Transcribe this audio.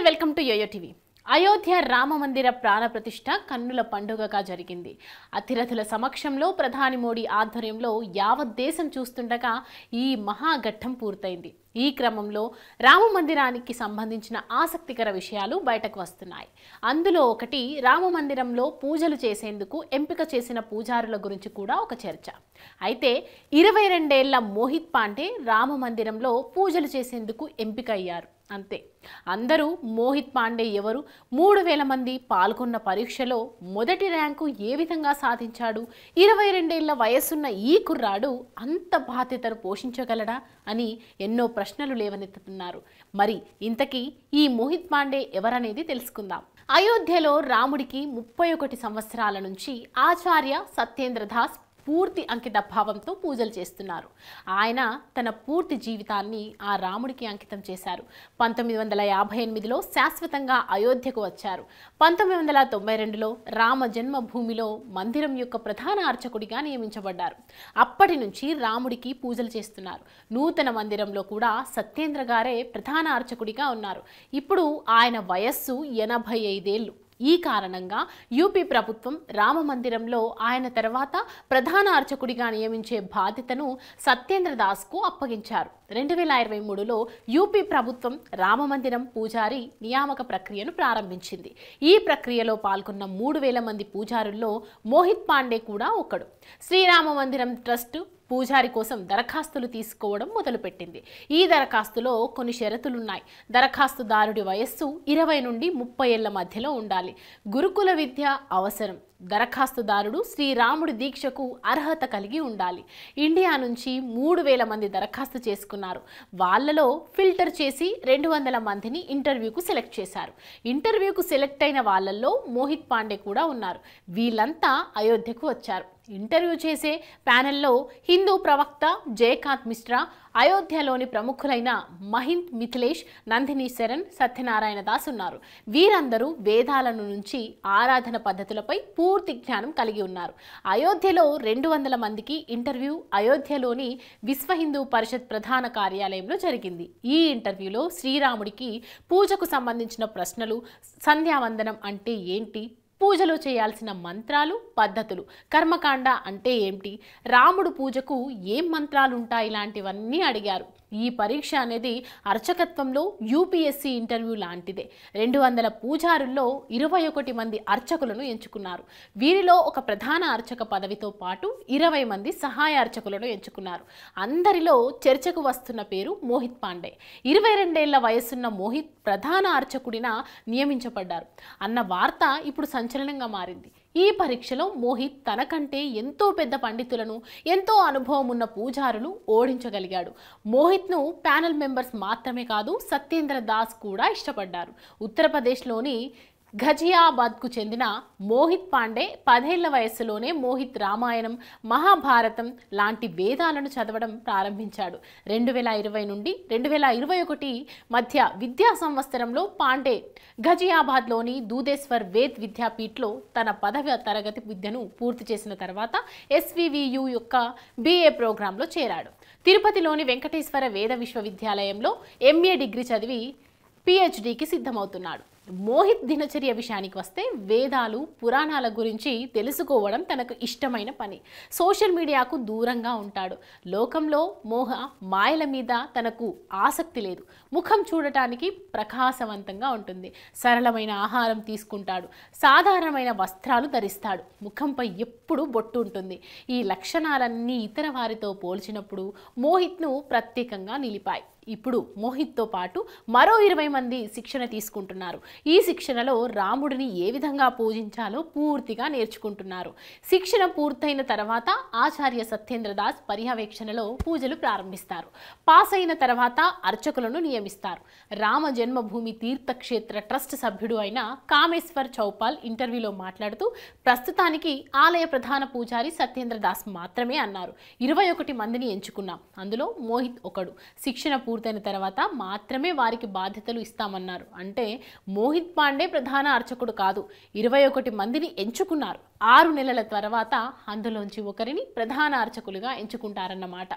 Welcome to YoYo TV. Ayodhya Rama మందిర ప్రాణ ప్రతిష్ఠ కన్నుల పండుగగా జరిగింది. అతిరథుల సమక్షంలో ప్రధాని మోడీ ఆధ్వర్యంలో యావత్ దేశం చూస్తుండగా ఈ మహాఘట్టం పూర్తయింది. ఈ క్రమంలో రామ మందిరానికి సంబంధించిన ఆసక్తికర విషయాలు బయటకు వస్తున్నాయి. అందులో ఒకటి, రామ మందిరంలో పూజలు చేసేందుకు ఎంపిక చేసిన పూజారుల గురించి కూడా ఒక చర్చ. అయితే 22 ఏళ్ల మోహిత్ పాండే రామ మందిరంలో పూజలు చేసేందుకు ఎంపిక అయ్యారు. అంతే. అందరూ మోహిత్ పాండే ఎవరు, 3000 మంది పాల్గొన్న పరీక్షలో మొదటి ర్యాంకు ఏ విధంగా సాధించాడు, 22 ఏళ్ల వయసున్న ఈ కుర్రాడు అంత బాధ్యతను పోషించగలడా అని ఎన్నో ప్రశ్నలు లేవనెత్తుతున్నారు. మరి ఇంతకీ ఈ మోహిత్ పాండే ఎవరనేది తెలుసుకుందాం. అయోధ్యలో రాముడికి 31 సంవత్సరాల నుంచి ఆచార్య సత్యేంద్ర దాస్ పూర్తి అంకిత భావంతో పూజలు చేస్తున్నారు. ఆయన తన పూర్తి జీవితాన్ని ఆ రాముడికి అంకితం చేశారు. 1958లో శాశ్వతంగా అయోధ్యకు వచ్చారు. 1992లో రామ జన్మభూమిలో మందిరం యొక్క ప్రధాన అర్చకుడిగా నియమించబడ్డారు. అప్పటి నుంచి రాముడికి పూజలు చేస్తున్నారు. నూతన మందిరంలో కూడా సత్యేంద్ర గారే ప్రధాన అర్చకుడిగా ఉన్నారు. ఇప్పుడు ఆయన వయస్సు 85 ఏళ్ళు. ఈ కారణంగా యూపీ ప్రభుత్వం రామ మందిరంలో ఆయన తర్వాత ప్రధాన అర్చకుడిగా నియమించే బాధ్యతను సత్యేంద్ర దాస్కు అప్పగించారు. 2023లో యూపీ ప్రభుత్వం రామ మందిరం పూజారి నియామక ప్రక్రియను ప్రారంభించింది. ఈ ప్రక్రియలో పాల్గొన్న 3000 మంది పూజారుల్లో మోహిత్ పాండే కూడా ఒకడు. శ్రీరామ మందిరం ట్రస్ట్ పూజారి కోసం దరఖాస్తులు తీసుకోవడం మొదలుపెట్టింది. ఈ దరఖాస్తులో కొన్ని షరతులున్నాయి. దరఖాస్తుదారుడి వయస్సు 20 నుండి 30 ఏళ్ల మధ్యలో ఉండాలి. గురుకుల విద్య అవసరం. దరఖాస్తుదారుడు శ్రీరాముడి దీక్షకు అర్హత కలిగి ఉండాలి. ఇండియా నుంచి 3000 మంది దరఖాస్తు చేసుకున్నారు. వాళ్ళలో ఫిల్టర్ చేసి 200 మందిని ఇంటర్వ్యూకు సెలెక్ట్ చేశారు. ఇంటర్వ్యూకు సెలెక్ట్ అయిన వాళ్ళల్లో మోహిత్ పాండే కూడా ఉన్నారు. వీళ్ళంతా అయోధ్యకు వచ్చారు. ఇంటర్వ్యూ చేసే ప్యానెల్లో హిందూ ప్రవక్త జయకాంత్ మిశ్రా, అయోధ్యలోని ప్రముఖులైన మహింద్ మిథిలేష్, నందిని శరణ్, సత్యనారాయణ దాస్ ఉన్నారు. వీరందరూ వేదాలను నుంచి ఆరాధన పద్ధతులపై పూర్తి జ్ఞానం కలిగి ఉన్నారు. అయోధ్యలో 200 మందికి ఇంటర్వ్యూ అయోధ్యలోని విశ్వ హిందూ పరిషత్ ప్రధాన కార్యాలయంలో జరిగింది. ఈ ఇంటర్వ్యూలో శ్రీరాముడికి పూజకు సంబంధించిన ప్రశ్నలు, సంధ్యావందనం అంటే ఏంటి, పూజలో చేయాల్సిన మంత్రాలు, పద్ధతులు, కర్మకాండ అంటే ఏమిటి, రాముడు పూజకు ఏం మంత్రాలు ఉంటాయి, ఇలాంటివన్నీ అడిగారు. ఈ పరీక్ష అనేది అర్చకత్వంలో యూపీఎస్సీ ఇంటర్వ్యూ లాంటిదే. 200 పూజారుల్లో 21 మంది అర్చకులను ఎంచుకున్నారు. వీరిలో ఒక ప్రధాన అర్చక పదవితో పాటు 20 మంది సహాయ అర్చకులను ఎంచుకున్నారు. అందరిలో చర్చకు వస్తున్న పేరు మోహిత్ పాండే. 22 ఏళ్ల వయసున్న మోహిత్ ప్రధాన అర్చకుడిగా నియమించబడ్డారు అన్న వార్త ఇప్పుడు సంచలనంగా మారింది. ఈ పరీక్షలో మోహిత్ తనకంటే ఎంతో పెద్ద పండితులను, ఎంతో అనుభవం ఉన్న పూజారులు ఓడించగలిగాడు. మోహిత్ను ప్యానెల్ మెంబర్స్ మాత్రమే కాదు, సత్యేంద్ర దాస్ కూడా ఇష్టపడ్డారు. ఉత్తరప్రదేశ్లోని ఘజియాబాద్కు చెందిన మోహిత్ పాండే 10 ఏళ్ల వయస్సులోనే మోహిత్ రామాయణం, మహాభారతం లాంటి వేదాలను చదవడం ప్రారంభించాడు. 2020 నుండి 2021 మధ్య విద్యా సంవత్సరంలో పాండే ఘజియాబాద్లోని దూదేశ్వర్ వేద్ విద్యాపీఠ్లో తన 10వ తరగతి విద్యను పూర్తి చేసిన తర్వాత SVVU యొక్క BA ప్రోగ్రాంలో చేరాడు. తిరుపతిలోని వెంకటేశ్వర వేద విశ్వవిద్యాలయంలో MA డిగ్రీ చదివి PhDకి సిద్ధమవుతున్నాడు. మోహిత్ దినచర్య విషయానికి వస్తే వేదాలు, పురాణాల గురించి తెలుసుకోవడం తనకు ఇష్టమైన పని. సోషల్ మీడియాకు దూరంగా ఉంటాడు. లోకంలో మాయల మీద తనకు ఆసక్తి లేదు. ముఖం చూడటానికి ప్రకాశవంతంగా ఉంటుంది. సరళమైన ఆహారం తీసుకుంటాడు. సాధారణమైన వస్త్రాలు ధరిస్తాడు. ముఖంపై ఎప్పుడూ బొట్టు ఉంటుంది. ఈ లక్షణాలన్నీ ఇతర వారితో పోల్చినప్పుడు మోహిత్ను ప్రత్యేకంగా నిలిపాయి. ఇప్పుడు మోహిత్తో పాటు మరో 20 మంది శిక్షణ తీసుకుంటున్నారు. ఈ శిక్షణలో రాముడిని ఏ విధంగా పూజించాలో పూర్తిగా నేర్చుకుంటున్నారు. శిక్షణ పూర్తయిన తర్వాత ఆచార్య సత్యేంద్ర దాస్ పర్యవేక్షణలో పూజలు ప్రారంభిస్తారు. పాస్ అయిన తర్వాత అర్చకులను నియమిస్తారు. రామ జన్మభూమి తీర్థక్షేత్ర ట్రస్ట్ సభ్యుడు అయిన కామేశ్వర్ చౌపాల్ ఇంటర్వ్యూలో మాట్లాడుతూ, ప్రస్తుతానికి ఆలయ ప్రధాన పూజారి సత్యేంద్ర దాస్ మాత్రమే అన్నారు. 21 మందిని ఎంచుకున్నాం. అందులో మోహిత్ ఒకడు. శిక్షణ పూర్తయిన తర్వాత మాత్రమే వారికి బాధ్యతలు ఇస్తామన్నారు. అంటే మోహిత్ పాండే ప్రధాన అర్చకుడు కాదు, 21 మందిని ఎంచుకున్నారు. 6 నెలల తర్వాత అందులోంచి ఒకరిని ప్రధాన అర్చకులుగా ఎంచుకుంటారన్నమాట.